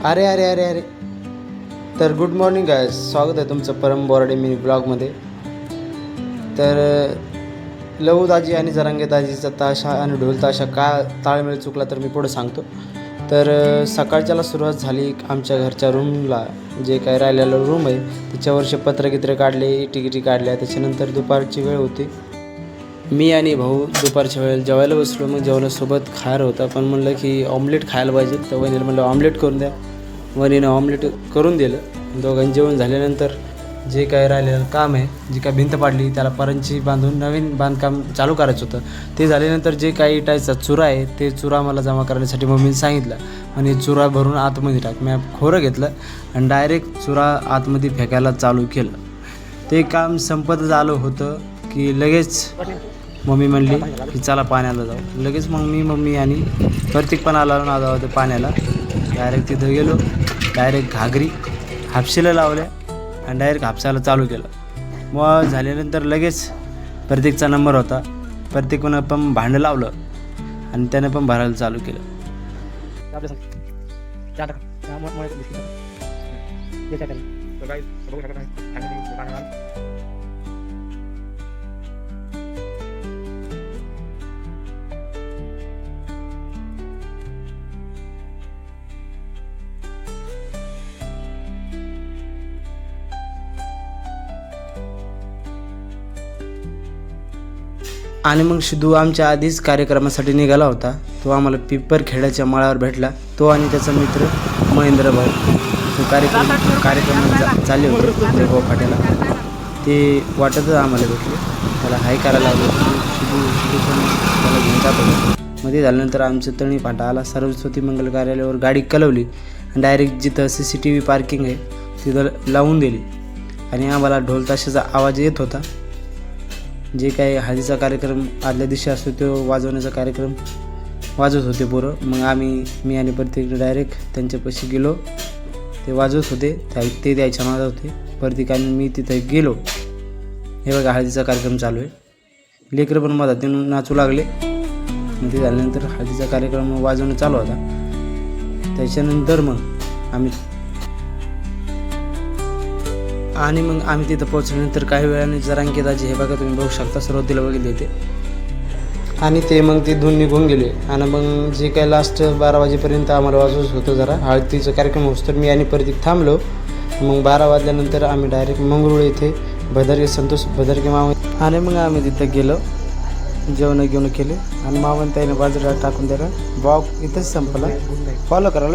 अरे अरे अरे अरे तर गुड मॉर्निंग गायस, स्वागत आहे तुमचं परम बोराडे मिनी ब्लॉगमध्ये. तर लहू दाजी आणि जरांगे दाजीचा ताशा आणि ढोल ताशा का ताळमेळ चुकला तर मी पुढे सांगतो. तर सकाळच्याला सुरुवात झाली. आमच्या घरच्या रूमला जे काय राहिलेलं रूम आहे त्याच्यावरचे पत्रगित्र काढले, इटी काढल्या. त्याच्यानंतर दुपारची वेळ होती. मी आणि भाऊ दुपारच्या वेळेला जेवायला बसलो. मग जेवणासोबत खायला होता, पण म्हणलं की ऑमलेट खायला पाहिजे. तर वहिनीला म्हणलं ऑमलेट करून द्या. वहिनीनं ऑमलेट करून दिलं. दोघांनी जेवण झाल्यानंतर जे काय राहिलेलं काम आहे, जी काय भिंत पाडली त्याला परंची बांधून नवीन बांधकाम चालू करायचं होतं. ते झाल्यानंतर जे काही इटायचा चुरा आहे ते चुरा मला जमा करण्यासाठी मम्मीने सांगितलं. आणि चुरा भरून आतमध्ये टाक. मी खोरं घेतलं आणि डायरेक्ट चुरा आतमध्ये फेकायला चालू केलं. ते काम संपत आलं होतं की लगेच मम्मी म्हणली की चला पाण्याला जाऊ. लगेच मग मम्मी आणि प्रत्येक पण आला ना जाऊ पाण्याला. डायरेक्ट तिथं गेलो. डायरेक्ट घागरी हापशीला लावल्या आणि डायरेक्ट हापसायला चालू केलं. मग झाल्यानंतर लगेच प्रत्येकचा नंबर होता. प्रत्येकानं पण भांडं लावलं आणि त्यानं पण भरायला चालू केलं. आणि मग सिद्धू आमच्या आधीच कार्यक्रमासाठी निघाला होता. तो आम्हाला पिंपरखेड्याच्या माळावर भेटला. तो आणि त्याचा मित्र महेंद्र भाऊ. तो कार्यक्रम चालले होते देवभाऊ फाट्याला. ते वाटतच आम्हाला भेटले. त्याला हाय करायला लागलो. सिद्धू पण त्याला घेऊन जात होता. मग ते झाल्यानंतर आमचं तळणी फाटा आला. सरस्वती मंगल कार्यालयावर गाडी कलवली आणि डायरेक्ट जिथं CCTV पार्किंग आहे तिथं लावून दिली. आणि आम्हाला ढोल ताशाचा आवाज येत होता. जे काही हळदीचा कार्यक्रम आदल्या दिवशी असतो तो वाजवण्याचा कार्यक्रम वाजवत होते पोरं. मग मी आणि प्रत्येक डायरेक्ट त्यांच्यापाशी गेलो. ते वाजवत होते, ते द्यायच्या नादात होते. प्रत्येकाने मी तिथे गेलो. हे बघा हळदीचा कार्यक्रम चालू आहे. लेकरं पण मधात नाचू लागले. मग ते झाल्यानंतर हळदीचा कार्यक्रम वाजवणं चालू होता. त्याच्यानंतर मग आम्ही तिथं पोहोचल्यानंतर काही वेळाने जरांगे दाजी हे बघा तुम्ही बघू शकता सुरुवातीला बघितले ते. आणि ते मग ते धुवून निघून गेले. आणि मग जे काही लास्ट 12 वाजेपर्यंत आम्हाला वाजवत होतं जरा हळदीचा कार्यक्रम होतो. तर मी आणि प्रतीक थांबलो. मग 12 वाजल्यानंतर आम्ही डायरेक्ट मंगरुळ येथे संतोष भदरके मामा आणि मग आम्ही तिथं गेलो. जेवण घेऊन केले आणि मामाने त्याने बाजूला टाकून दिलं. ब्लॉग इथंच संपला. फॉलो करायला